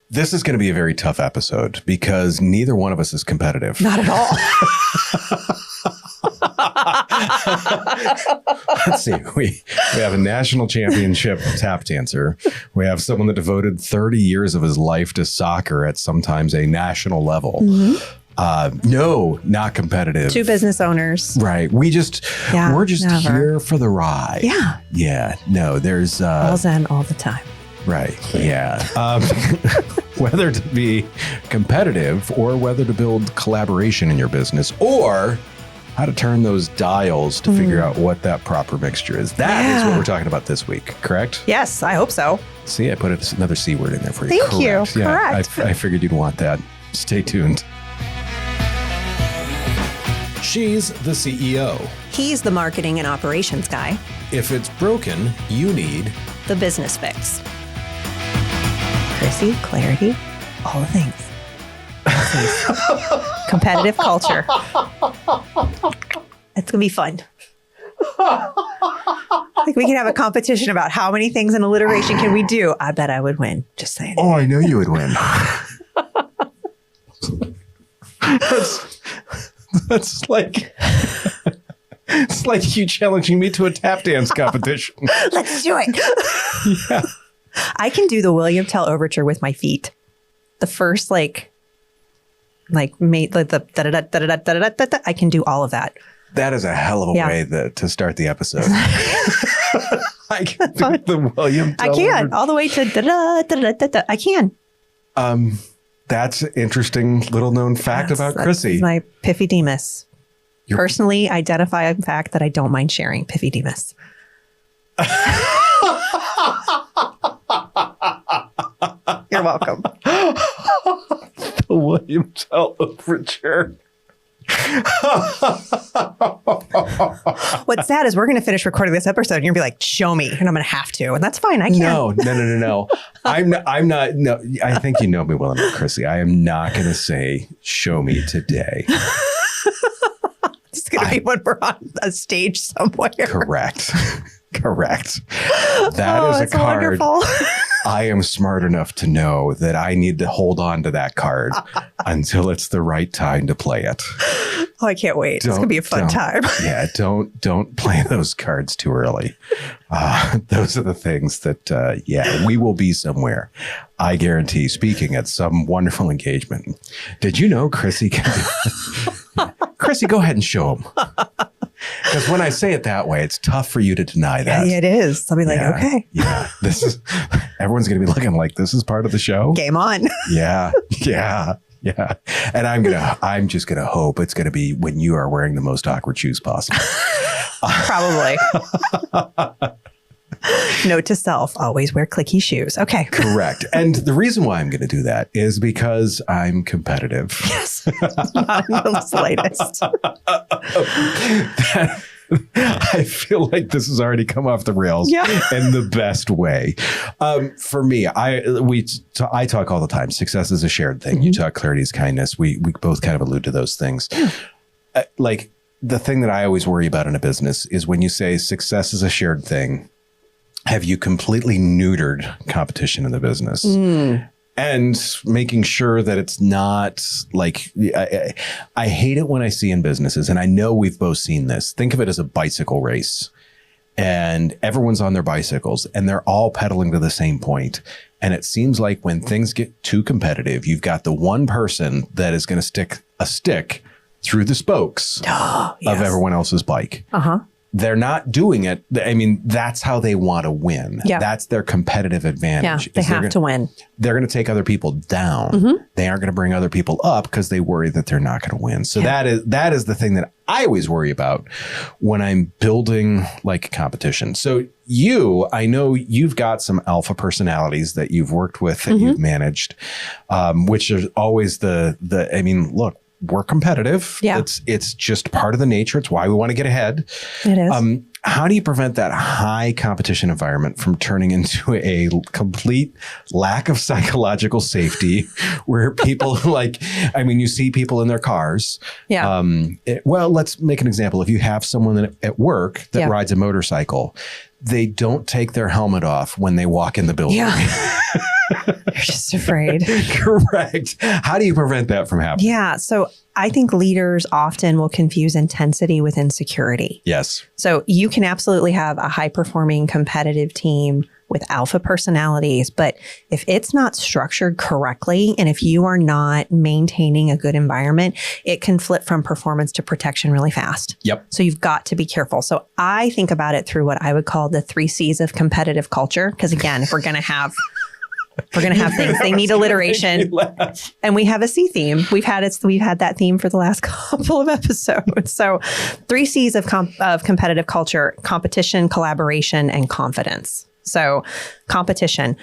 This is going to be a very tough episode because neither one of us is competitive. Not at all. Let's see. We have a national championship tap dancer. We have someone that devoted 30 years of his life to soccer at sometimes a national level. No, not competitive. 2 business owners. Right. We're just here for the ride. Yeah. Yeah. No, there's all zen all the time. Right. Yeah. Whether to be competitive or whether to build collaboration in your business or how to turn those dials to figure out what that proper mixture is. That is what we're talking about this week, correct? Yes, I hope so. See, I put another C word in there for you. Thank you. Yeah, Correct. I figured you'd want that. Stay tuned. She's the CEO. He's the marketing and operations guy. If it's broken, you need The business fix. Chrissy, clarity, all the things. Competitive culture. It's going to be fun. Like we can have a competition about how many things in alliteration can we do. I bet I would win. Just saying. Oh, I know you would win. That's like it's like you challenging me to a tap dance competition. Let's do it. Yeah. I can do the William Tell overture with my feet. The first I can do all of that. That is a hell of a way to start the episode. I can do the William Tell overture. All the way to I can. That's an interesting little known fact about Chrissy. That's my Piffidemus. Personally identify a fact that I don't mind sharing. Piffidemus. You're welcome. The William Tell overture. What's sad is we're going to finish recording this episode and you're going to be like, show me. And I'm going to have to. And that's fine. I can't. No. I'm not. No, I think you know me well enough, Chrissy. I am not going to say, show me today. It's going to be when we're on a stage somewhere. Correct. That is a card. Wonderful. I am smart enough to know that I need to hold on to that card until it's the right time to play it. Oh, I can't wait. It's going to be a fun time. Yeah, don't play those cards too early. Those are the things that, we will be somewhere. I guarantee, speaking at some wonderful engagement. Did you know Chrissy can do Chrissy, go ahead and show them. Because when I say it that way, it's tough for you to deny that. Yeah, it is. I'll be like, okay. Yeah. Everyone's going to be looking like this is part of the show. Game on. Yeah. And I'm just going to hope it's going to be when you are wearing the most awkward shoes possible. Probably. Note to self, always wear clicky shoes. Okay. Correct. And the reason why I'm going to do that is because I'm competitive. Yes. Not in the slightest. I feel like this has already come off the rails in the best way. For me, I talk all the time. Success is a shared thing. You talk clarity is kindness. We both kind of allude to those things. Like the thing that I always worry about in a business is when you say success is a shared thing, have you completely neutered competition in the business? And making sure that it's not like, I hate it when I see in businesses, and I know we've both seen this. Think of it as a bicycle race, and everyone's on their bicycles and they're all pedaling to the same point. And it seems like when things get too competitive, you've got the one person that is going to stick a stick through the spokes of everyone else's bike. They're not doing it. I mean, that's how they want to win. Yeah. That's their competitive advantage. Yeah, they have to win. They're going to take other people down. They aren't going to bring other people up because they worry that they're not going to win. So that is the thing that I always worry about when I'm building like competition. So I know you've got some alpha personalities that you've worked with that you've managed, which is always I mean, look, we're competitive. Yeah. It's just part of the nature. It's why we want to get ahead. It is. How do you prevent that high competition environment from turning into a complete lack of psychological safety where people you see people in their cars. Yeah. Well, let's make an example. If you have someone at work that rides a motorcycle, they don't take their helmet off when they walk in the building. Yeah. You're just afraid. Correct. How do you prevent that from happening? Yeah. So I think leaders often will confuse intensity with insecurity. Yes. So you can absolutely have a high performing competitive team with alpha personalities, but if it's not structured correctly, and if you are not maintaining a good environment, it can flip from performance to protection really fast. Yep. So you've got to be careful. So I think about it through what I would call the 3 C's of competitive culture. Because again, if we're going to have things, they need alliteration. And we have a C theme. We've had that theme for the last couple of episodes. So 3 C's of competitive culture: competition, collaboration, and confidence. So competition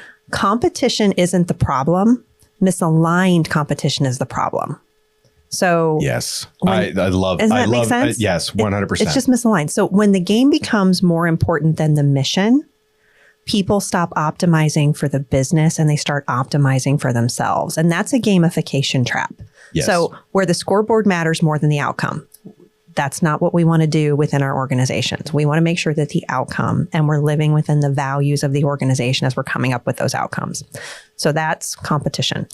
isn't the problem. Misaligned competition is the problem. So yes, I love. Does that make sense? Yes, 100%. It's just misaligned. So when the game becomes more important than the mission, people stop optimizing for the business and they start optimizing for themselves. And that's a gamification trap. Yes. So where the scoreboard matters more than the outcome. That's not what we want to do within our organizations. We want to make sure that the outcome, and we're living within the values of the organization as we're coming up with those outcomes. So that's competition.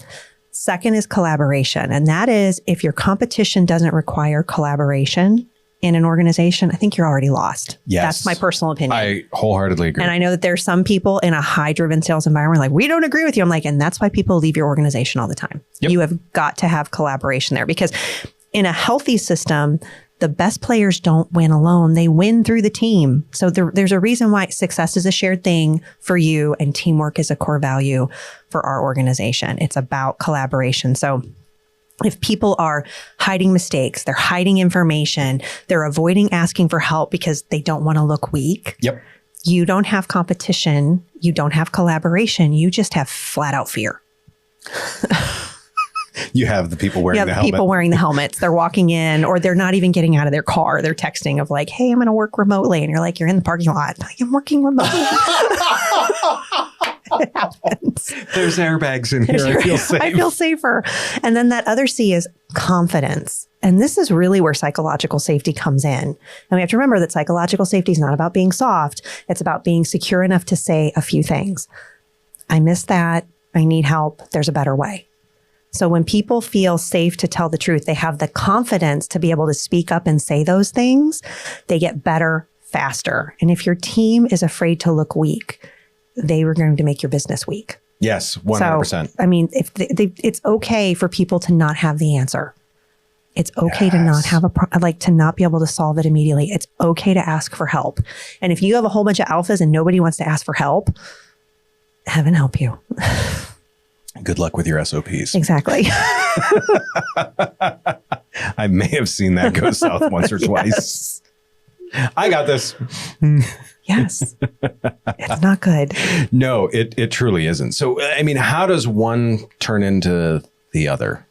Second is collaboration. And that is, if your competition doesn't require collaboration in an organization, I think you're already lost. Yes. That's my personal opinion. I wholeheartedly agree. And I know that there's some people in a high driven sales environment like, we don't agree with you. I'm like, and that's why people leave your organization all the time. Yep. You have got to have collaboration there, because in a healthy system, the best players don't win alone. They win through the team. So there's a reason why success is a shared thing for you and teamwork is a core value for our organization. It's about collaboration. So if people are hiding mistakes, they're hiding information, they're avoiding asking for help because they don't want to look weak. Yep. You don't have competition. You don't have collaboration. You just have flat out fear. You have the people wearing the helmet. People wearing the helmets. They're walking in, or they're not even getting out of their car. They're texting of like, hey, I'm going to work remotely. And you're like, you're in the parking lot. Like, I'm working remotely. It happens. There's airbags in here. I feel safe. I feel safer. And then that other C is confidence. And this is really where psychological safety comes in. And we have to remember that psychological safety is not about being soft. It's about being secure enough to say a few things. I missed that. I need help. There's a better way. So when people feel safe to tell the truth, they have the confidence to be able to speak up and say those things. They get better faster. And if your team is afraid to look weak, they were going to make your business weak. Yes, 100%. So, I mean, if it's okay for people to not have the answer. It's okay to not have to not be able to solve it immediately. It's okay to ask for help. And if you have a whole bunch of alphas and nobody wants to ask for help, heaven help you. Good luck with your SOPs. Exactly. I may have seen that go south once or twice. I got this. Yes. It's not good. No, it truly isn't. So, I mean, how does one turn into the other?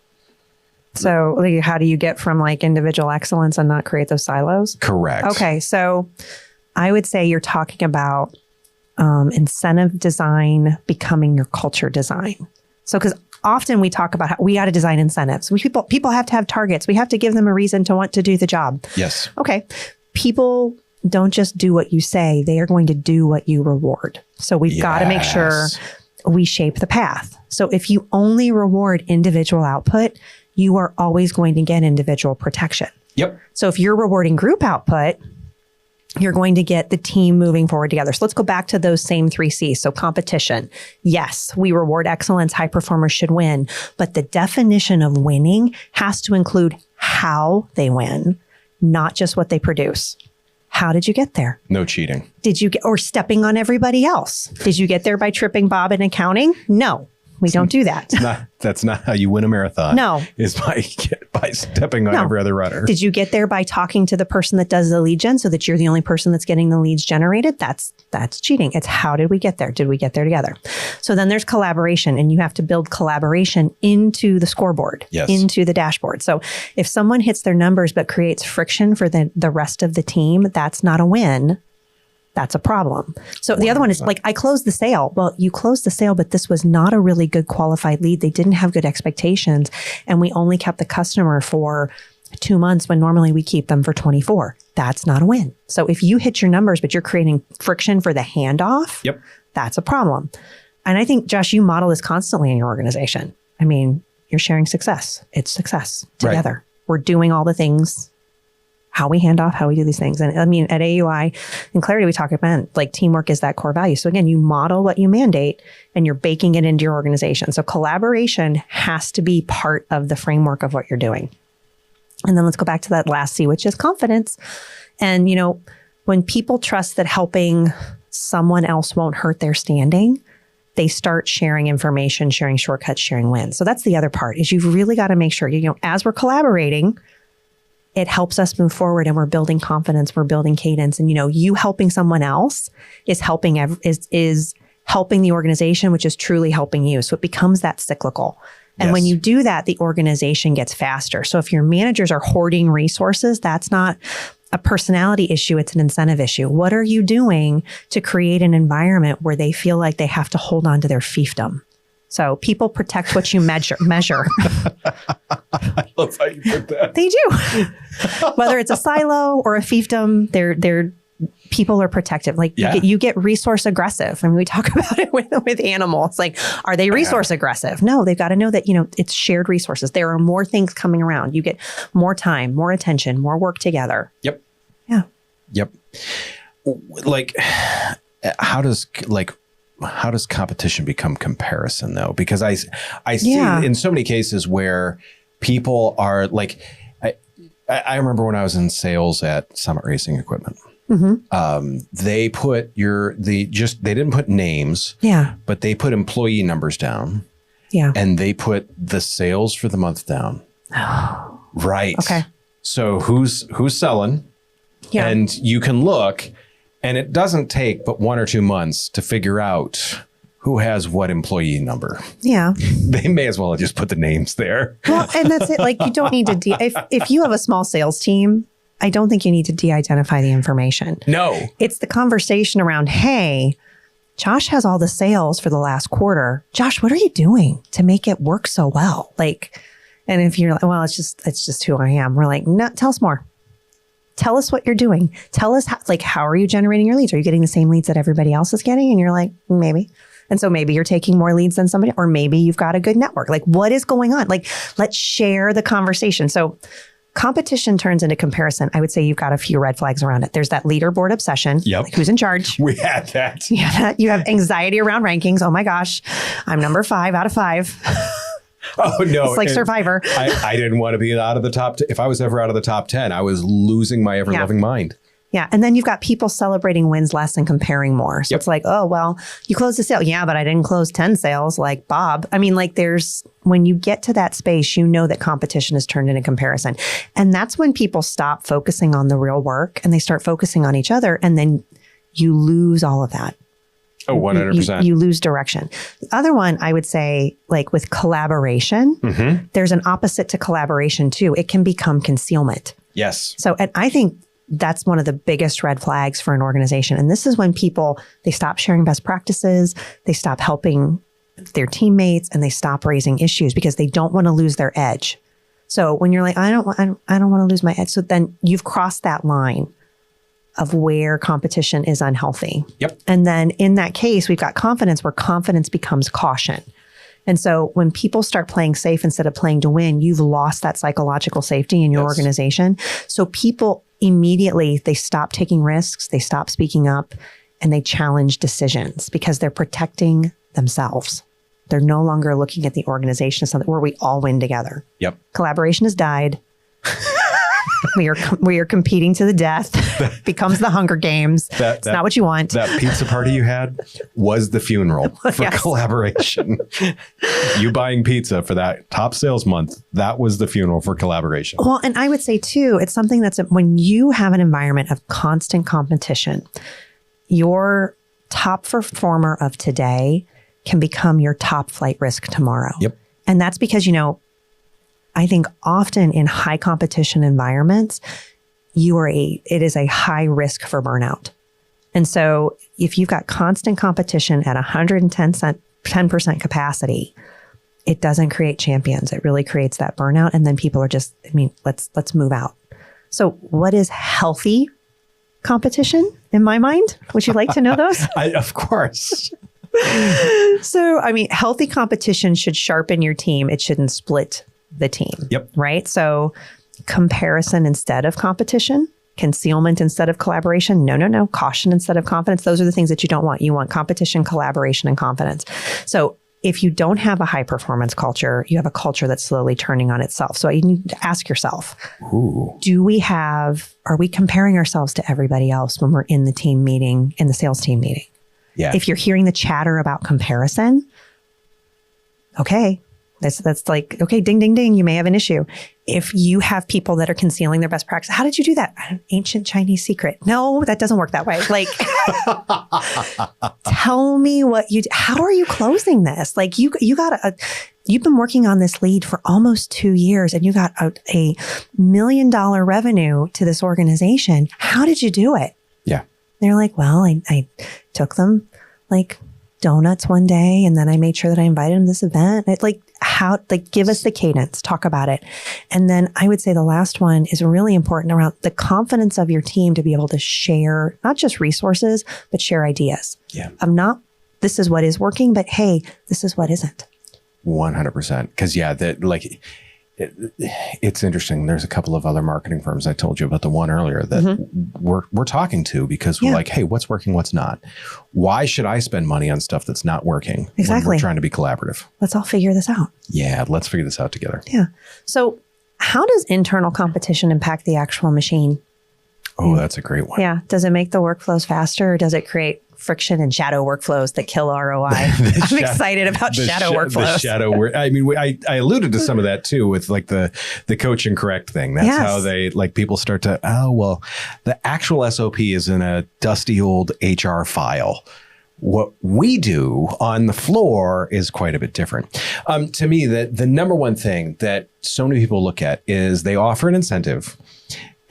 So like, how do you get from like individual excellence and not create those silos? Correct. Okay. So I would say you're talking about incentive design becoming your culture design. So, because often we talk about how we got to design incentives. People have to have targets. We have to give them a reason to want to do the job. Yes. Okay. People don't just do what you say. They are going to do what you reward. So we've got to make sure we shape the path. So if you only reward individual output, you are always going to get individual protection. Yep. So if you're rewarding group output, you're going to get the team moving forward together. So let's go back to those same 3 C's. So competition. Yes, we reward excellence. High performers should win. But the definition of winning has to include how they win, not just what they produce. How did you get there? No cheating. Or stepping on everybody else? Did you get there by tripping Bob in accounting? No. We don't do that. That's not how you win a marathon. No. Is by stepping on every other runner. Did you get there by talking to the person that does the lead gen so that you're the only person that's getting the leads generated? That's cheating. It's how did we get there? Did we get there together? So then there's collaboration, and you have to build collaboration into the scoreboard, into the dashboard. So if someone hits their numbers but creates friction for the rest of the team, that's not a win. That's a problem. So the other one is like, I closed the sale. Well, you closed the sale, but this was not a really good qualified lead. They didn't have good expectations. And we only kept the customer for 2 months when normally we keep them for 24. That's not a win. So if you hit your numbers, but you're creating friction for the handoff, that's a problem. And I think, Josh, you model this constantly in your organization. I mean, you're sharing success. It's success together. Right. We're doing all the things, how we hand off, how we do these things. And I mean, at AUI and Clarity, we talk about like teamwork is that core value. So again, you model what you mandate and you're baking it into your organization. So collaboration has to be part of the framework of what you're doing. And then let's go back to that last C, which is confidence. And, you know, when people trust that helping someone else won't hurt their standing, they start sharing information, sharing shortcuts, sharing wins. So that's the other part is you've really got to make sure, you know, as we're collaborating, it helps us move forward and we're building confidence, we're building cadence. And, you know, you helping someone else is helping, is helping the organization, which is truly helping you. So it becomes that cyclical. And when you do that, the organization gets faster. So if your managers are hoarding resources, that's not a personality issue, it's an incentive issue. What are you doing to create an environment where they feel like they have to hold on to their fiefdom? So people protect what you measure. I love how you put that. They do. Whether it's a silo or a fiefdom, they're people are protective. Like you get resource aggressive. I mean, we talk about it with animals. Like, are they resource aggressive? No, they've got to know that, you know, it's shared resources. There are more things coming around. You get more time, more attention, more work together. Yep. Yeah. Yep. Like, how does competition become comparison though? Because I see in so many cases where people are like, I remember when I was in sales at Summit Racing Equipment. Mm-hmm. They put they didn't put names, but they put employee numbers down. Yeah. And they put the sales for the month down. Right. Okay. So who's selling? Yeah. And you can look, and it doesn't take but 1 or 2 months to figure out who has what employee number. Yeah. They may as well have just put the names there. Well, and that's it. Like, you don't need to, if you have a small sales team, I don't think you need to de-identify the information. No. It's the conversation around, hey, Josh has all the sales for the last quarter. Josh, what are you doing to make it work so well? Like, and if you're like, well, it's just who I am. We're like, no, tell us more. Tell us what you're doing. Tell us how are you generating your leads? Are you getting the same leads that everybody else is getting? And you're like, maybe. And so maybe you're taking more leads than somebody, or maybe you've got a good network. Like, what is going on? Like, let's share the conversation. So competition turns into comparison. I would say you've got a few red flags around it. There's that leaderboard obsession. Yep. Like, who's in charge? We had that. Yeah. You have anxiety around rankings. Oh my gosh, I'm number 5 out of 5. Oh no. It's like Survivor. I didn't want to be out of the top. If I was ever out of the top 10, I was losing my ever loving mind. Yeah. And then you've got people celebrating wins less and comparing more. So it's like, oh, well, you closed a sale. Yeah, but I didn't close 10 sales like Bob. I mean, like, when you get to that space, you know that competition is turned into comparison. And that's when people stop focusing on the real work and they start focusing on each other. And then you lose all of that. Oh, 100%. You lose direction. The other one, I would say, like with collaboration, there's an opposite to collaboration too. It can become concealment. Yes. So, and I think that's one of the biggest red flags for an organization. And this is when they stop sharing best practices, they stop helping their teammates, and they stop raising issues because they don't want to lose their edge. So when you're like, I don't want to lose my edge. So then you've crossed that line of where competition is unhealthy. Yep. And then in that case, we've got confidence, where confidence becomes caution. And so when people start playing safe instead of playing to win, you've lost that psychological safety in your organization. So people immediately, they stop taking risks, they stop speaking up, and they challenge decisions because they're protecting themselves. They're no longer looking at the organization as something where we all win together. Yep. Collaboration has died. We are competing to the death. Becomes the Hunger Games. It's not what you want. That pizza party you had was the funeral for collaboration. You buying pizza for that top sales month, that was the funeral for collaboration. Well, and I would say too, it's something that's when you have an environment of constant competition, your top performer of today can become your top flight risk tomorrow. Yep. And that's because, I think often in high competition environments, it is a high risk for burnout. And so if you've got constant competition at 110% capacity, it doesn't create champions. It really creates that burnout. And then people are just, let's move out. So what is healthy competition in my mind? Would you like to know those? Of course. So, I mean, healthy competition should sharpen your team. It shouldn't split the team. Yep. Right. So comparison instead of competition, concealment instead of collaboration. No. Caution instead of confidence. Those are the things that you don't want. You want competition, collaboration, and confidence. So if you don't have a high performance culture, you have a culture that's slowly turning on itself. So you need to ask yourself, are we comparing ourselves to everybody else when we're in the team meeting, in the sales team meeting? Yeah. If you're hearing the chatter about comparison, okay, that's like, okay, ding, ding, ding, you may have an issue. If you have people that are concealing their best practice, how did you do that? An ancient Chinese secret. No, that doesn't work that way. Like, tell me what how are you closing this? Like you've been working on this lead for almost 2 years and you got a $1 million revenue to this organization. How did you do it? Yeah. They're like, well, I took them like donuts one day and then I made sure that I invited them to this event. Give us the cadence, talk about it. And then I would say the last one is really important around the confidence of your team to be able to share, not just resources, but share ideas. Yeah. This is what is working, but hey, this is what isn't. 100%. Cause it's interesting. There's a couple of other marketing firms. I told you about the one earlier that we're talking to because we're like, hey, what's working? What's not? Why should I spend money on stuff that's not working? Exactly. When we're trying to be collaborative. Let's all figure this out. Yeah. Let's figure this out together. Yeah. So how does internal competition impact the actual machine? Oh, that's a great one. Yeah. Does it make the workflows faster or does it create friction and shadow workflows that kill ROI? I'm excited about shadow workflows. The shadow work. I mean, I alluded to some of that too with like the coach and correct thing. That's how they like people start to, the actual SOP is in a dusty old HR file. What we do on the floor is quite a bit different. To me, the number one thing that so many people look at is they offer an incentive.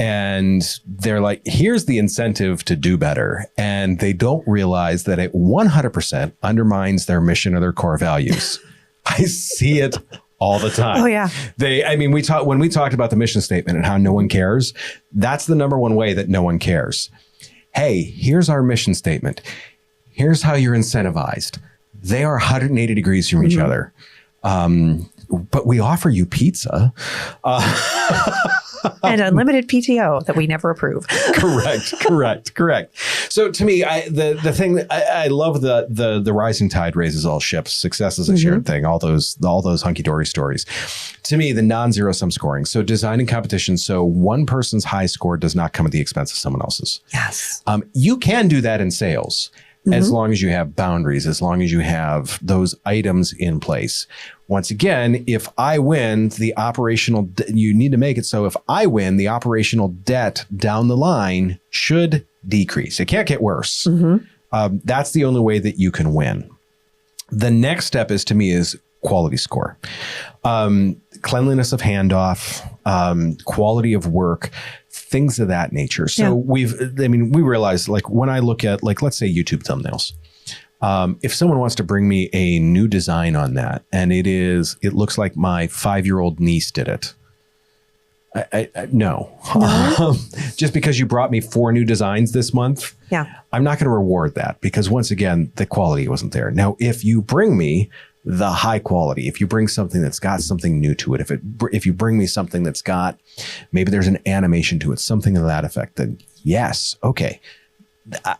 And they're like, here's the incentive to do better. And they don't realize that it 100% undermines their mission or their core values. I see it all the time. Oh, yeah. When we talked about the mission statement and how no one cares, that's the number one way that no one cares. Hey, here's our mission statement. Here's how you're incentivized. They are 180 degrees from each other. But we offer you pizza. And unlimited PTO that we never approve. Correct. So to me, the thing that I love the rising tide raises all ships. Success is a shared thing. All those hunky dory stories. To me, the non-zero sum scoring. So designing competition so one person's high score does not come at the expense of someone else's. Yes. You can do that in sales. As long as you have boundaries, as long as you have those items in place. Once again, if I win, you need to make it so if I win, the operational debt down the line should decrease. It can't get worse. That's the only way that you can win. The next step to me is quality score. Cleanliness of handoff, quality of work, things of that nature. So we realize like when I look at like, let's say YouTube thumbnails, if someone wants to bring me a new design on that and it looks like my 5-year-old niece did it. No. Just because you brought me 4 new designs this month. Yeah. I'm not going to reward that because once again, the quality wasn't there. Now, if you bring me the high quality, if you bring something that's got something new to it, if you bring me something that's got, maybe there's an animation to it, something of that effect, then yes, okay.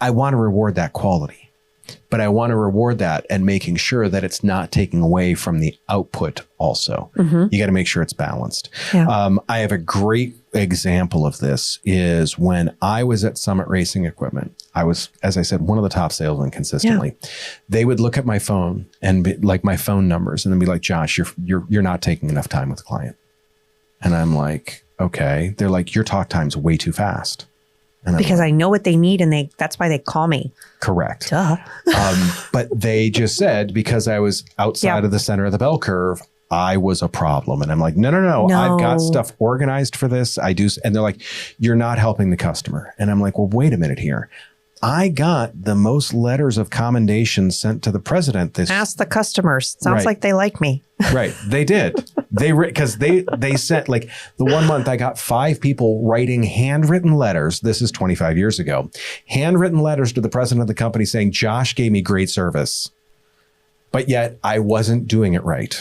I want to reward that quality, but I want to reward that and making sure that it's not taking away from the output also. You got to make sure it's balanced. Yeah. I have a great example of this is when I was at Summit Racing Equipment. I was, as I said, one of the top salesmen consistently. Yeah. They would look at my phone and be like my phone numbers and then be like, Josh, you're not taking enough time with the client. And I'm like, okay. They're like, your talk time's way too fast. Because I know what they need and that's why they call me. Correct. Duh. But they just said, because I was outside of the center of the bell curve, I was a problem. And I'm like, no. I've got stuff organized for this. I do. And they're like, you're not helping the customer. And I'm like, well, wait a minute here. I got the most letters of commendation sent to the president. Ask the customers. Sounds like they like me. Right. They did. Because they sent like the one month I got 5 people writing handwritten letters. This is 25 years ago. Handwritten letters to the president of the company saying, Josh gave me great service. but yet I wasn't doing it right.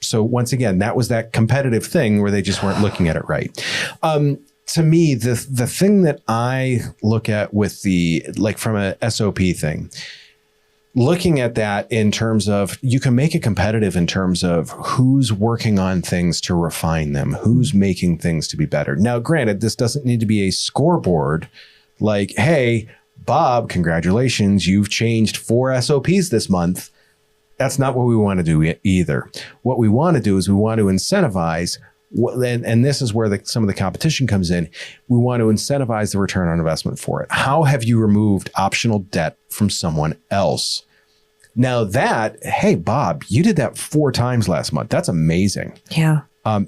So once again, that was that competitive thing where they just weren't looking at it right. To me, the thing that I look at with from a SOP thing, looking at that in terms of, you can make it competitive in terms of who's working on things to refine them, who's making things to be better. Now, granted, this doesn't need to be a scoreboard like, hey, Bob, congratulations, you've changed 4 SOPs this month. That's not what we want to do either. What we want to do is we want to incentivize, and this is where some of the competition comes in. We want to incentivize the return on investment for it. How have you removed optional debt from someone else? Now hey, Bob, you did that 4 times last month. That's amazing. Yeah.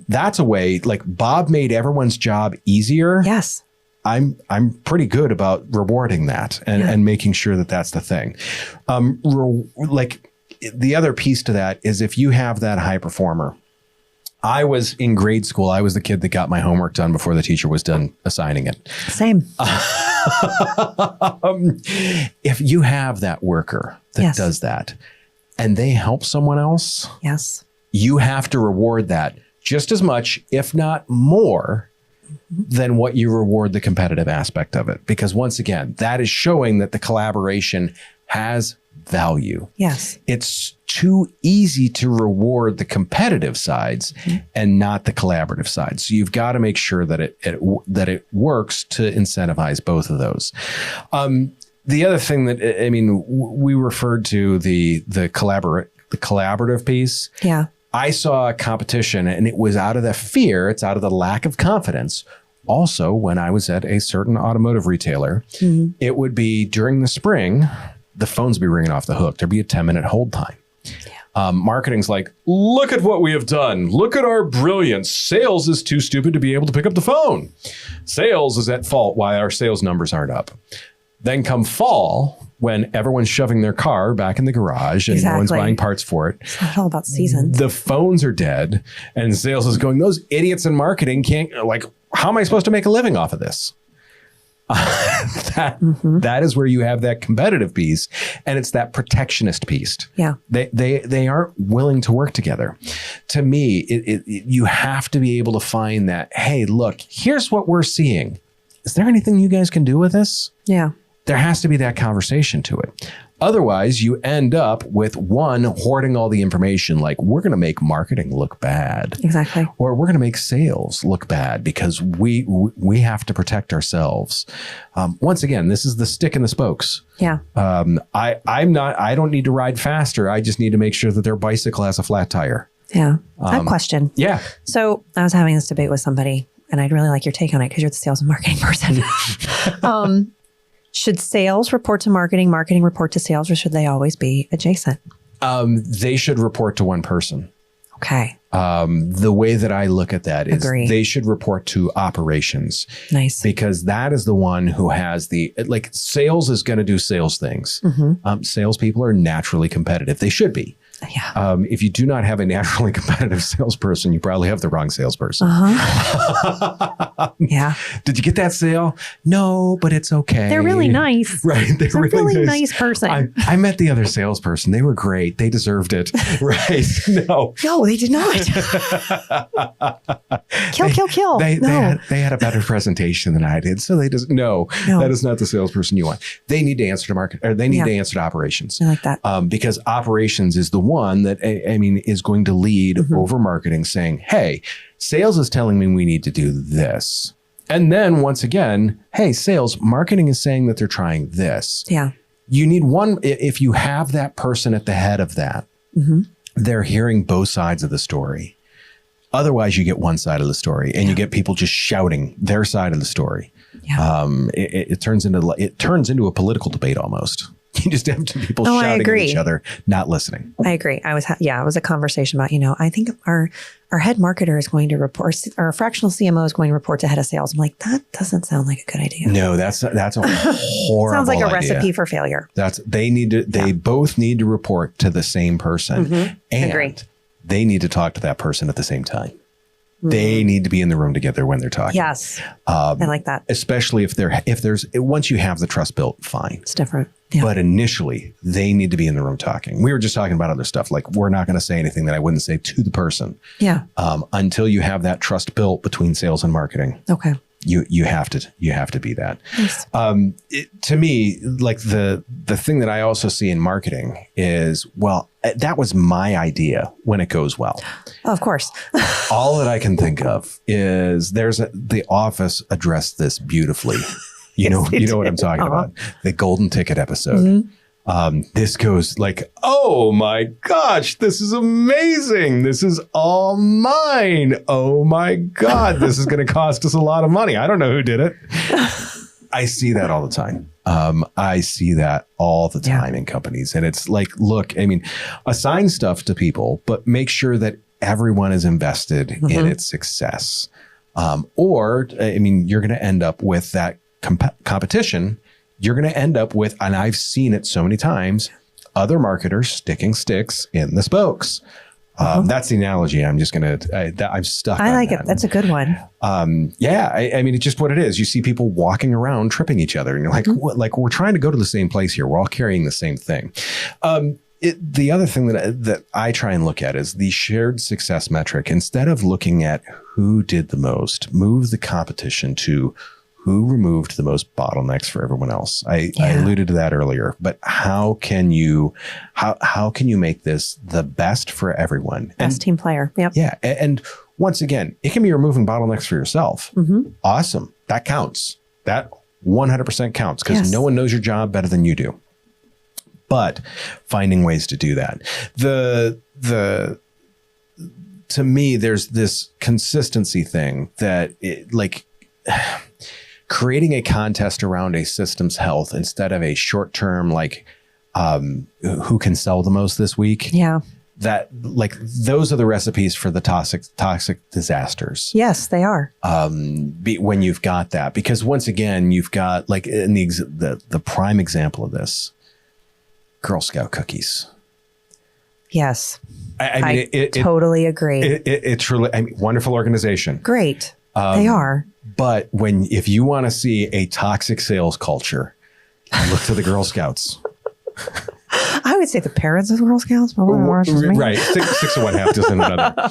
That's a way, like Bob made everyone's job easier. Yes. I'm pretty good about rewarding that and making sure that that's the thing. The other piece to that is, if you have that high performer, I was in grade school. I was the kid that got my homework done before the teacher was done assigning it. Same. If you have that worker that does that and they help someone else, yes, you have to reward that just as much, if not more, than what you reward the competitive aspect of it. Because once again, that is showing that the collaboration has value. Yes. It's too easy to reward the competitive sides and not the collaborative sides. So you've got to make sure that it works to incentivize both of those. The other thing that, we referred to the collaborative piece. Yeah. I saw a competition, and it was out of the fear. It's out of the lack of confidence. Also, when I was at a certain automotive retailer, it would be during the spring, the phones would be ringing off the hook. There'd be a 10-minute hold time. Yeah. Marketing's like, look at what we have done. Look at our brilliance. Sales is too stupid to be able to pick up the phone. Sales is at fault why our sales numbers aren't up. Then come fall, when everyone's shoving their car back in the garage and no one's buying parts for it. It's not all about seasons. The phones are dead, and sales is going, those idiots in marketing can't, how am I supposed to make a living off of this? That is where you have that competitive piece, and it's that protectionist piece. Yeah. They aren't willing to work together. To me, you have to be able to find that, hey, look, here's what we're seeing. Is there anything you guys can do with this? Yeah. There has to be that conversation to it. Otherwise, you end up with one hoarding all the information, like, we're going to make marketing look bad. Exactly. Or we're going to make sales look bad because we have to protect ourselves. Once again, this is the stick and the spokes. Yeah. I don't need to ride faster. I just need to make sure that their bicycle has a flat tire. Yeah. I have a question. Yeah. So I was having this debate with somebody, and I'd really like your take on it because you're the sales and marketing person. Should sales report to marketing, marketing report to sales, or should they always be adjacent? They should report to one person. Okay. The way that I look at that is they should report to operations. Nice. Because that is the one who has sales is going to do sales things. Salespeople are naturally competitive. They should be. Yeah. If you do not have a naturally competitive salesperson, you probably have the wrong salesperson. Yeah. Did you get that sale? No, but it's okay. They're really nice. Right. They're a really nice person. I met the other salesperson. They were great. They deserved it. Right. No, they did not. Kill. They had a better presentation than I did. So they just, no, that is not the salesperson you want. They need to answer to market, or they need to answer to operations. I like that. Because operations is the one that, is going to lead over marketing, saying, hey, sales is telling me we need to do this. And then once again, hey, sales, marketing is saying that they're trying this. Yeah. You need one. If you have that person at the head of that, they're hearing both sides of the story. Otherwise, you get one side of the story, and you get people just shouting their side of the story. Yeah. It turns into a political debate almost. You just have two people shouting at each other, not listening. I agree. It was a conversation about, I think our head marketer is going to report, or a fractional CMO is going to report to head of sales. I'm like, that doesn't sound like a good idea. No, that's a horrible sounds like a idea. Recipe for failure. They both need to report to the same person. And Agree. They need to talk to that person at the same time. They need to be in the room together when they're talking. Yes. I like that. Especially if there's once you have the trust built, fine. It's different. But initially, they need to be in the room talking. We were just talking about other stuff. Like, we're not going to say anything that I wouldn't say to the person. Yeah. Until you have that trust built between sales and marketing. Okay. You have to be that. Nice. To me, like the thing that I also see in marketing is, well, that was my idea when it goes well. Oh, of course. All that I can think of is The Office addressed this beautifully. You know what I'm talking about. The golden ticket episode. This goes like, oh my gosh, this is amazing. This is all mine. Oh my God, this is going to cost us a lot of money. I don't know who did it. I see that all the time. I see that all the time in companies. And it's like, look, I mean, assign stuff to people, but make sure that everyone is invested in its success. Or, I mean, you're going to end up with that competition. You're going to end up with, and I've seen it so many times, other marketers sticking sticks in the spokes. That's the analogy. I'm just going to, I'm stuck on like that. it. That's a good one. I mean, it's just what it is. You see people walking around, tripping each other, and you're like, what? Like, we're trying to go to the same place here. We're all carrying the same thing. The other thing that I try and look at is the shared success metric. Instead of looking at who did the most, move the competition to who removed the most bottlenecks for everyone else. I alluded to that earlier, but how can you make this the best for everyone? Best team player. Yep. Yeah. And once again, it can be removing bottlenecks for yourself. Awesome. That counts. That 100% counts because no one knows your job better than you do. But finding ways to do that. To me, there's this consistency thing that creating a contest around a system's health instead of a short term, like, who can sell the most this week. Yeah. That, like, those are the recipes for the toxic disasters. Yes, they are. When you've got that, because once again, you've got, like, in the prime example of this, Girl Scout cookies. Yes. I mean, totally agree. It truly, I mean, wonderful organization. Great. They are. But if you want to see a toxic sales culture, look to the Girl Scouts. I would say the parents of the Girl Scouts. But right. Six of one, half dozen another.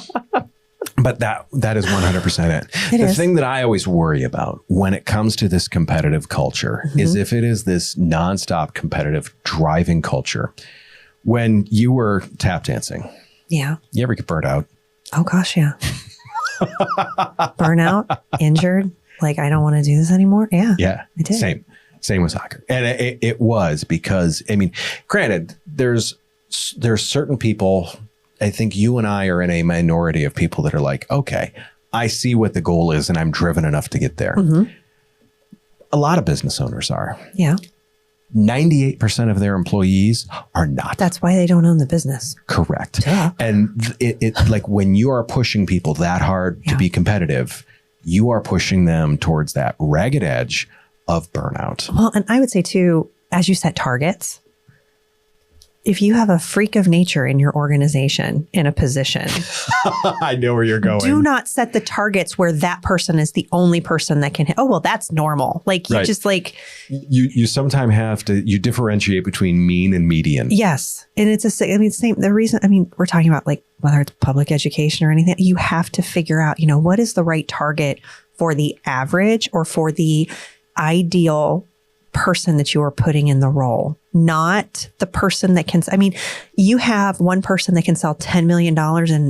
But that is 100% it. The thing that I always worry about when it comes to this competitive culture is if it is this nonstop competitive driving culture. When you were tap dancing, you ever get burnt out? Oh gosh, yeah. Burnout, injured, like, I don't want to do this anymore. Yeah, I did. Same with soccer. And it was because, I mean, granted, there's certain people, I think you and I are in a minority of people that are like, okay, I see what the goal is and I'm driven enough to get there. A lot of business owners are. Yeah. 98% of their employees are not. That's why they don't own the business. Correct. Duh. And it like, when you are pushing people that hard to be competitive, you are pushing them towards that ragged edge of burnout. Well, and I would say too, as you set targets, if you have a freak of nature in your organization in a position, I know where you're going. Do not set the targets where that person is the only person that can hit. Oh, well, that's normal. Like, you just like, you sometimes have to, you differentiate between mean and median. Yes. And it's same. The reason, we're talking about, like, whether it's public education or anything, you have to figure out, what is the right target for the average or for the ideal person that you are putting in the role, not the person that can, you have one person that can sell $10 million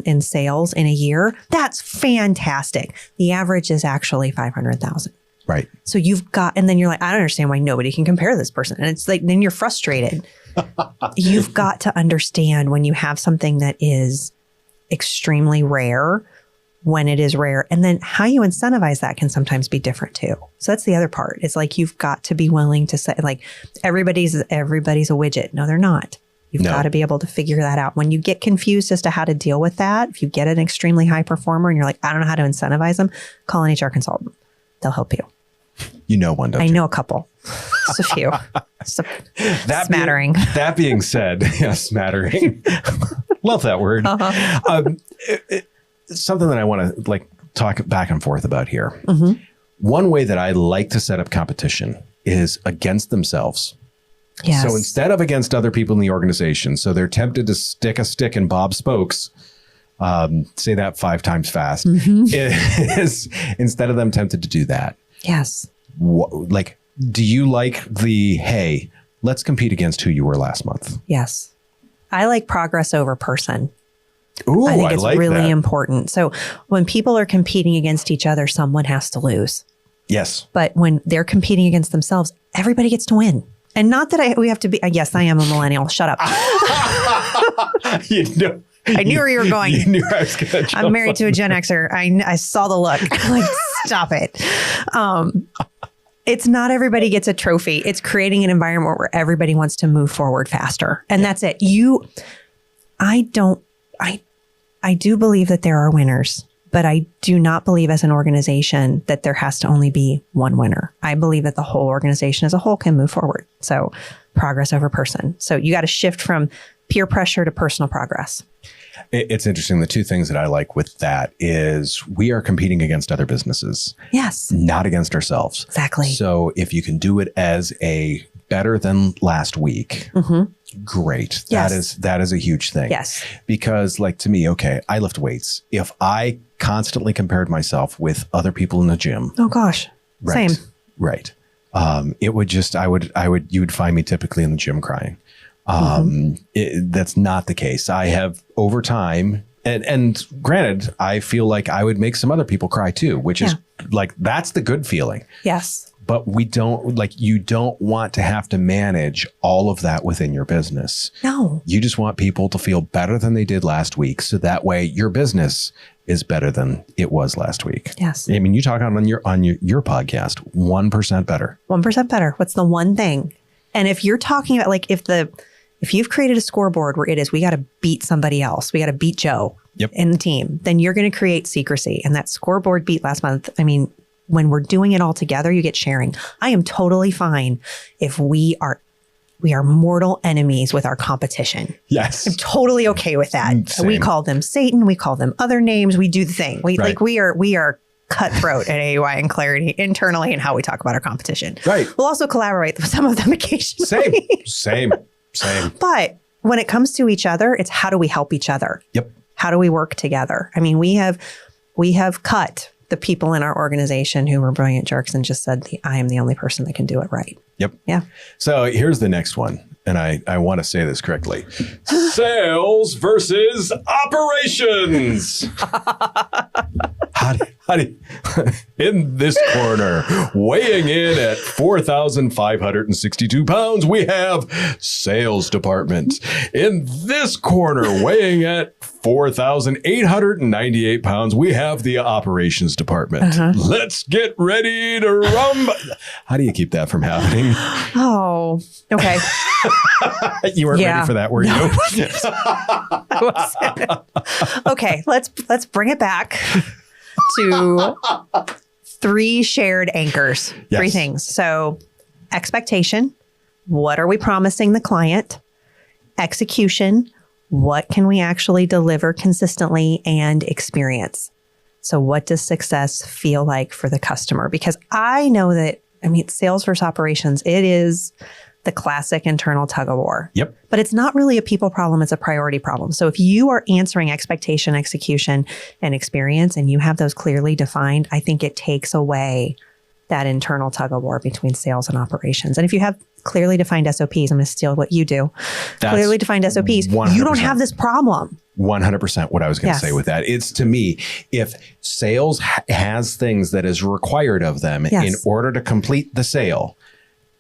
in sales in a year. That's fantastic. The average is actually 500,000. Right. So you've got, and then you're like, I don't understand why nobody can compare this person. And it's like, then you're frustrated. You've got to understand when you have something that is extremely rare, when it is rare, and then how you incentivize that can sometimes be different too. So that's the other part. It's like, you've got to be willing to say, like, everybody's a widget. No, they're not. You've got to be able to figure that out. When you get confused as to how to deal with that, if you get an extremely high performer and you're like, I don't know how to incentivize them, call an HR consultant. They'll help you. You know one, don't you? I know a couple. Just a few. Smattering. That being said, smattering. Love that word. Something that I want to, like, talk back and forth about here. One way that I like to set up competition is against themselves. Yes. So instead of against other people in the organization, so they're tempted to stick a stick in Bob's spokes. Say that 5 times fast. Is instead of them tempted to do that. Yes. Like, do you like the, hey, let's compete against who you were last month? Yes. I like progress over person. Ooh, I think it's like really that. important. So when people are competing against each other, someone has to lose. Yes. But when they're competing against themselves, everybody gets to win. And not that we have to be, yes, I am a millennial. Shut up. You know, I knew where you were going. You knew I was going to I'm married to a Gen Xer. I saw the look. Like, stop it. It's not everybody gets a trophy. It's creating an environment where everybody wants to move forward faster. And that's it. I do believe that there are winners, but I do not believe as an organization that there has to only be one winner. I believe that the whole organization as a whole can move forward. So progress over person. So you got to shift from peer pressure to personal progress. It's interesting. The 2 things that I like with that is we are competing against other businesses. Yes. Not against ourselves. Exactly. So if you can do it as a better than last week, great. Yes. That is a huge thing. Yes. Because like to me, okay, I lift weights. If I constantly compared myself with other people in the gym. Oh gosh. Right, Same. Right. It would just, you would find me typically in the gym crying. That's not the case. I have over time, and granted, I feel like I would make some other people cry too, which is like, that's the good feeling. Yes. But you don't want to have to manage all of that within your business. No. You just want people to feel better than they did last week. So that way your business is better than it was last week. Yes. I mean, you talk on your podcast, 1% better. 1% better. What's the one thing? And if you're talking about like, if you've created a scoreboard where it is, we got to beat somebody else, we got to beat Joe in the team, then you're going to create secrecy. And that scoreboard beat last month, I mean, when we're doing it all together, you get sharing. I am totally fine if we are mortal enemies with our competition. Yes. I'm totally okay with that. Same. We call them Satan. We call them other names. We do the thing. We are cutthroat at AUI and Clarity internally in how we talk about our competition. Right. We'll also collaborate with some of them occasionally. Same. But when it comes to each other, it's how do we help each other? Yep. How do we work together? I mean, we have cut the people in our organization who were brilliant jerks and just said, I am the only person that can do it right. Yep. Yeah. So here's the next one. And I want to say this correctly. Sales versus operations. How do in this corner, weighing in at 4,562 pounds, we have sales department. In this corner, weighing at 4,898 pounds, we have the operations department. Let's get ready to rumble. How do you keep that from happening? Oh, okay. You weren't ready for that, were you? Okay, let's bring it back to 3 shared anchors. Yes. 3 things. So expectation, what are we promising the client? Execution, what can we actually deliver consistently? And experience. So what does success feel like for the customer? Because I know that, I mean, sales versus operations, it is the classic internal tug of war. Yep. But it's not really a people problem. It's a priority problem. So if you are answering expectation, execution, and experience, and you have those clearly defined, I think it takes away that internal tug of war between sales and operations. And if you have clearly defined SOPs, I'm going to steal what you do. That's clearly defined SOPs. 100%. You don't have this problem. 100% what I was going to say with that. It's, to me, if sales has things that is required of them in order to complete the sale,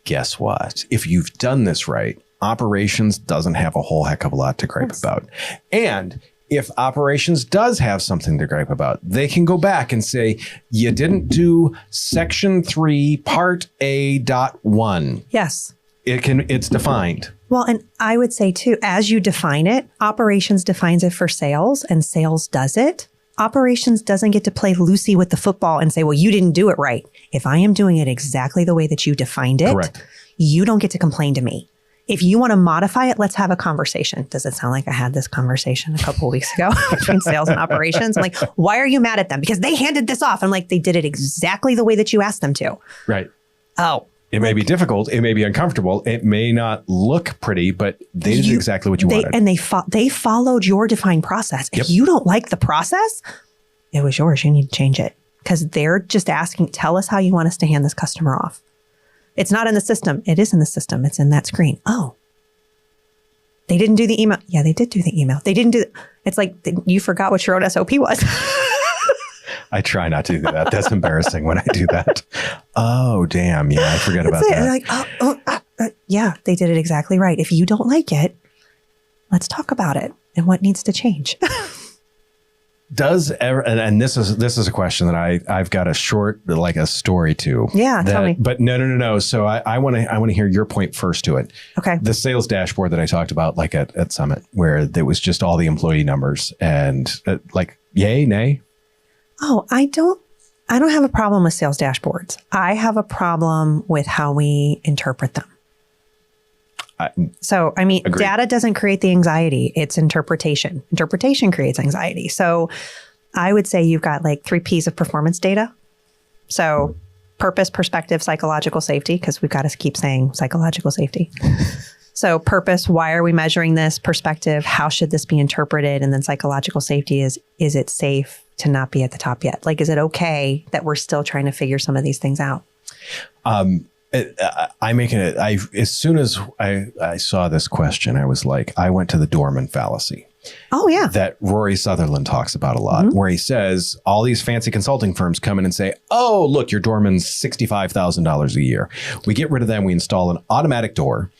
guess what? If you've done this right, operations doesn't have a whole heck of a lot to gripe about. And if operations does have something to gripe about, they can go back and say, you didn't do section 3, part A.1. Yes. It's defined. Well, and I would say too, as you define it, operations defines it for sales and sales does it. Operations doesn't get to play loosey with the football and say, well, you didn't do it right. If I am doing it exactly the way that you defined it, correct, you don't get to complain to me. If you want to modify it, let's have a conversation. Does it sound like I had this conversation a couple of weeks ago between sales and operations? I'm like, why are you mad at them? Because they handed this off. I'm like, they did it exactly the way that you asked them to. Right. Oh, It may be difficult. It may be uncomfortable. It may not look pretty, but they did exactly what you wanted. And they followed your defined process. If you don't like the process, it was yours. You need to change it because they're just asking, tell us how you want us to hand this customer off. It's not in the system. It is in the system. It's in that screen. Oh, they didn't do the email. Yeah, they did do the email. They didn't do. It's like you forgot what your own SOP was. I try not to do that. That's embarrassing when I do that. Oh, damn. Yeah, I forgot about that. Like, yeah, they did it exactly right. If you don't like it, let's talk about it and what needs to change. And this is a question that I've got a short, like a story to. Yeah, tell me. But no. So I want to hear your point first to it. Okay. The sales dashboard that I talked about, like at Summit, where there was just all the employee numbers and like yay, nay. Oh, I don't have a problem with sales dashboards. I have a problem with how we interpret them. Agreed. Data doesn't create the anxiety. It's interpretation. Interpretation creates anxiety. So I would say you've got like 3 P's of performance data. So purpose, perspective, psychological safety, because we've got to keep saying psychological safety. So purpose, why are we measuring this? Perspective, how should this be interpreted? And then psychological safety is it safe to not be at the top yet? Like, is it okay that we're still trying to figure some of these things out? As soon as I saw this question, I was like, I went to the Doorman fallacy. Oh, yeah. That Rory Sutherland talks about a lot, where he says all these fancy consulting firms come in and say, oh, look, your doorman's $65,000 a year. We get rid of them. We install an automatic door.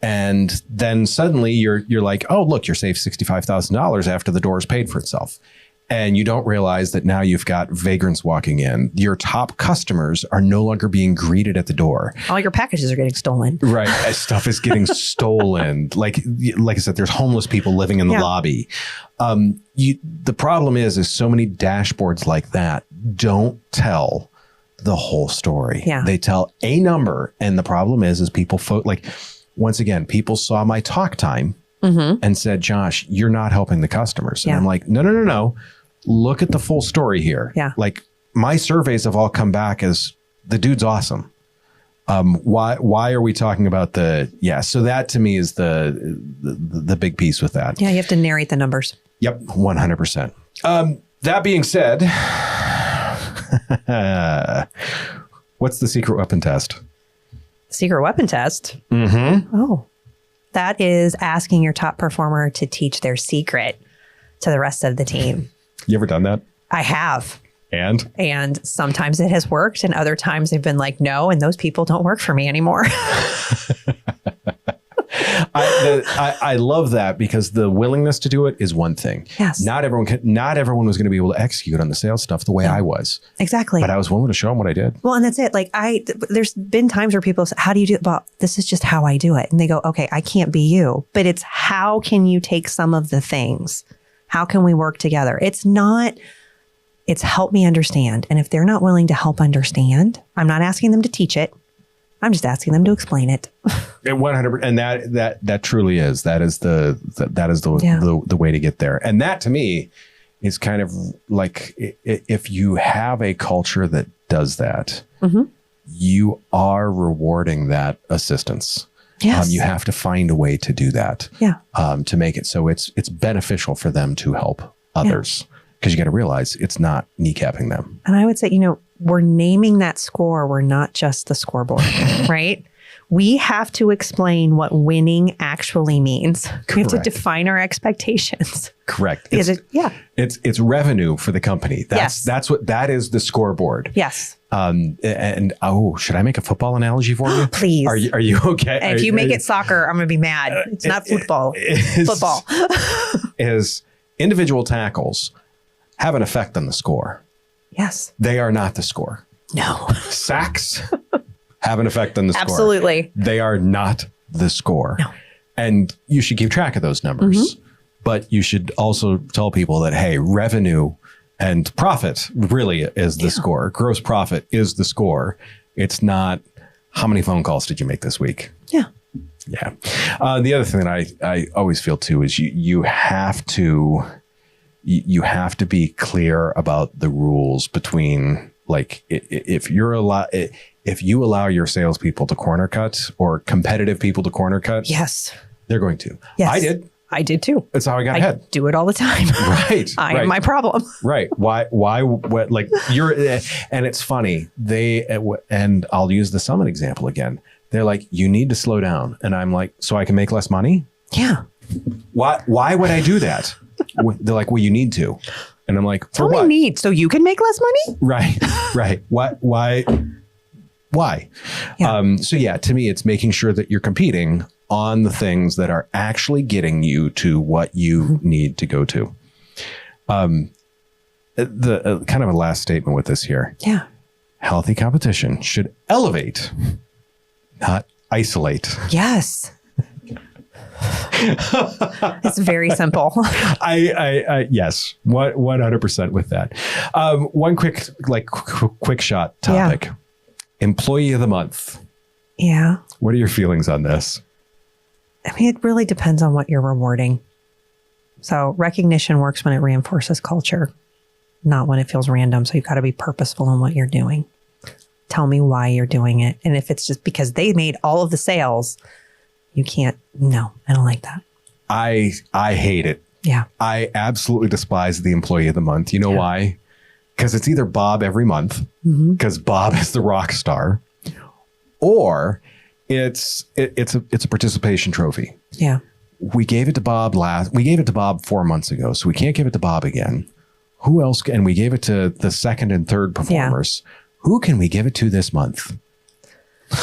And then suddenly you're like, oh, look, you're saved $65,000 after the door is paid for itself. And you don't realize that now you've got vagrants walking in. Your top customers are no longer being greeted at the door. All your packages are getting stolen. Right. Stuff is getting stolen. Like I said, there's homeless people living in the lobby. The problem is so many dashboards like that don't tell the whole story. Yeah. They tell a number. And the problem is people, once again, people saw my talk time and said, Josh, you're not helping the customers. And I'm like, no. Look at the full story here. Yeah. Like my surveys have all come back as the dude's awesome. Why are we talking about so that to me is the big piece with that. Yeah. You have to narrate the numbers. Yep. 100%. That being said, what's the secret weapon test? Secret weapon test? Oh, that is asking your top performer to teach their secret to the rest of the team. You ever done that? I have. And sometimes it has worked and other times they've been like, no, and those people don't work for me anymore. I love that because the willingness to do it is one thing. Yes. Not everyone was going to be able to execute on the sales stuff the way I was. Exactly. But I was willing to show them what I did. Well, and that's it. Like there's been times where people say, how do you do it? Well, this is just how I do it. And they go, okay, I can't be you, but it's how can you take some of the things? How can we work together? It's help me understand. And if they're not willing to help understand, I'm not asking them to teach it. I'm just asking them to explain it. 100%, and that truly is the way to get there. And that to me is kind of like if you have a culture that does that, you are rewarding that assistance. Yes. You have to find a way to do that. Yeah. To make it so it's beneficial for them to help others. Because you got to realize it's not kneecapping them. And I would say, we're naming that score. We're not just the scoreboard, right? We have to explain what winning actually means. Correct. We have to define our expectations. Correct. It's revenue for the company. That is the scoreboard. Yes. And should I make a football analogy for you? Please. Are you okay? And if you make it soccer, I'm going to be mad. It's not football. Football. Is individual tackles have an effect on the score. Yes. They are not the score. No. Sacks have an effect on the score. Absolutely. They are not the score. No. And you should keep track of those numbers. But you should also tell people that, hey, revenue and profit really is the score. Gross profit is the score. It's not how many phone calls did you make this week? Yeah. Yeah. The other thing that I always feel too is you have to be clear about the rules between Like if you allow your salespeople to corner cut or competitive people to corner cut, yes, they're going to. Yes. I did too. That's how I got ahead. Do it all the time. Right. I am my problem. Right. Why, what, like you're, and it's funny. And I'll use the Summit example again. They're like, you need to slow down. And I'm like, so I can make less money? Yeah. Why would I do that? They're like, well, you need to. And I'm like, for what? Need so you can make less money? Right. Why? Yeah. So yeah, to me, it's making sure that you're competing on the things that are actually getting you to what you need to go to. The kind of a last statement with this here. Yeah. Healthy competition should elevate, not isolate. Yes. It's very simple. I yes, 100% with that. One quick shot topic. Yeah. Employee of the month. Yeah. What are your feelings on this? I mean, it really depends on what you're rewarding. So recognition works when it reinforces culture, not when it feels random. So you've got to be purposeful in what you're doing. Tell me why you're doing it. And if it's just because they made all of the sales, you can't. No, I don't like that. I hate it. Yeah. I absolutely despise the employee of the month. You know why? Because it's either Bob every month, because Bob is the rock star, or it's a participation trophy. Yeah. We gave it to Bob 4 months ago, so we can't give it to Bob again. Who else? And we gave it to the second and third performers. Yeah. Who can we give it to this month?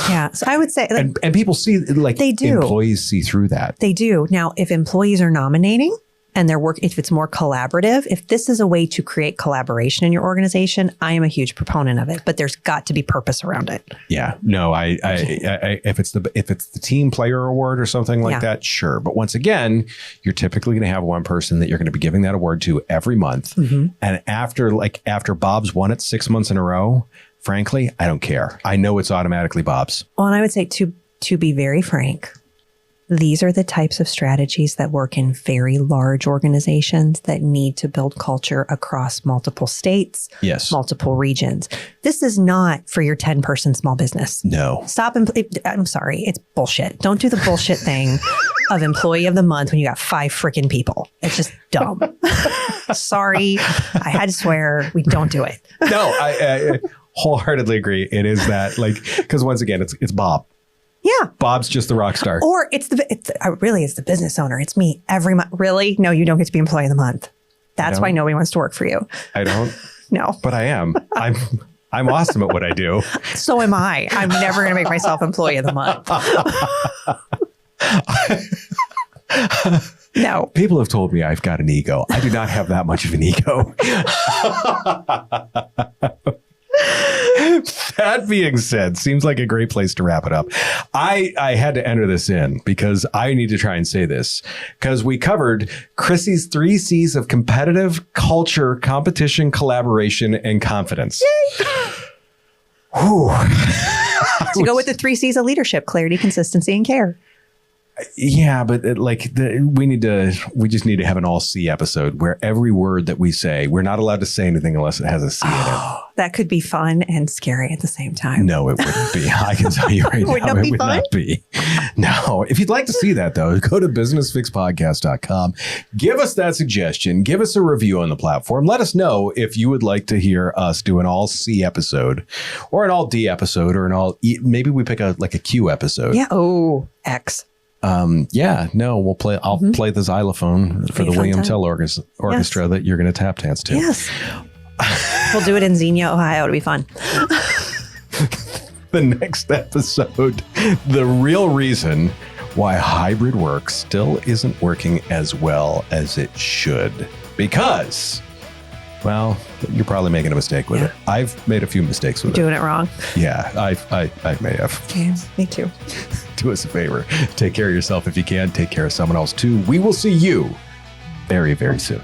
Yeah. So I would say, and people see, like, they do. Employees see through that. They do. Now, if employees are nominating and their work, if it's more collaborative, if this is a way to create collaboration in your organization, I am a huge proponent of it, but there's got to be purpose around it. Yeah, no, I if it's the team player award or something like that, sure. But once again, you're typically going to have one person that you're going to be giving that award to every month. And after Bob's won it 6 months in a row, frankly, I don't care. I know it's automatically Bob's. Well, and I would say to be very frank, these are the types of strategies that work in very large organizations that need to build culture across multiple states, multiple regions. This is not for your 10-person small business. No. Stop. I'm sorry. It's bullshit. Don't do the bullshit thing of employee of the month when you got 5 freaking people. It's just dumb. Sorry. I had to swear. We don't do it. No, I wholeheartedly agree. It is that, like, because once again, it's Bob. Yeah. Bob's just the rock star. Or it's the business owner. It's me every month. Really? No, you don't get to be employee of the month. That's why nobody wants to work for you. I don't. No. But I am. I'm awesome at what I do. So am I. I'm never going to make myself employee of the month. No. People have told me I've got an ego. I do not have that much of an ego. That being said, seems like a great place to wrap it up. I had to enter this in because I need to try and say this, because we covered Chrissy's 3 C's of competitive culture, competition, collaboration, and confidence. To go with the 3 C's of leadership: clarity, consistency, and care. Yeah, but we just need to have an all C episode where every word that we say, we're not allowed to say anything unless it has a C in it. That could be fun and scary at the same time. No, it wouldn't be. I can tell you right now, it would not be. No. If you'd like to see that, though, go to businessfixpodcast.com. Give us that suggestion. Give us a review on the platform. Let us know if you would like to hear us do an all C episode or an all D episode or an all E. Maybe we pick a Q episode. Yeah. Oh, X. We'll play. I'll play the xylophone for the William Tell Orchestra that you're going to tap dance to. Yes. We'll do it in Xenia, Ohio. It'll be fun. The next episode, the real reason why hybrid work still isn't working as well as it should. Because, well, you're probably making a mistake with it. I've made a few mistakes with it. Doing it wrong. Yeah, I may have. Okay, me too. Do us a favor. Take care of yourself if you can. Take care of someone else too. We will see you very, very soon.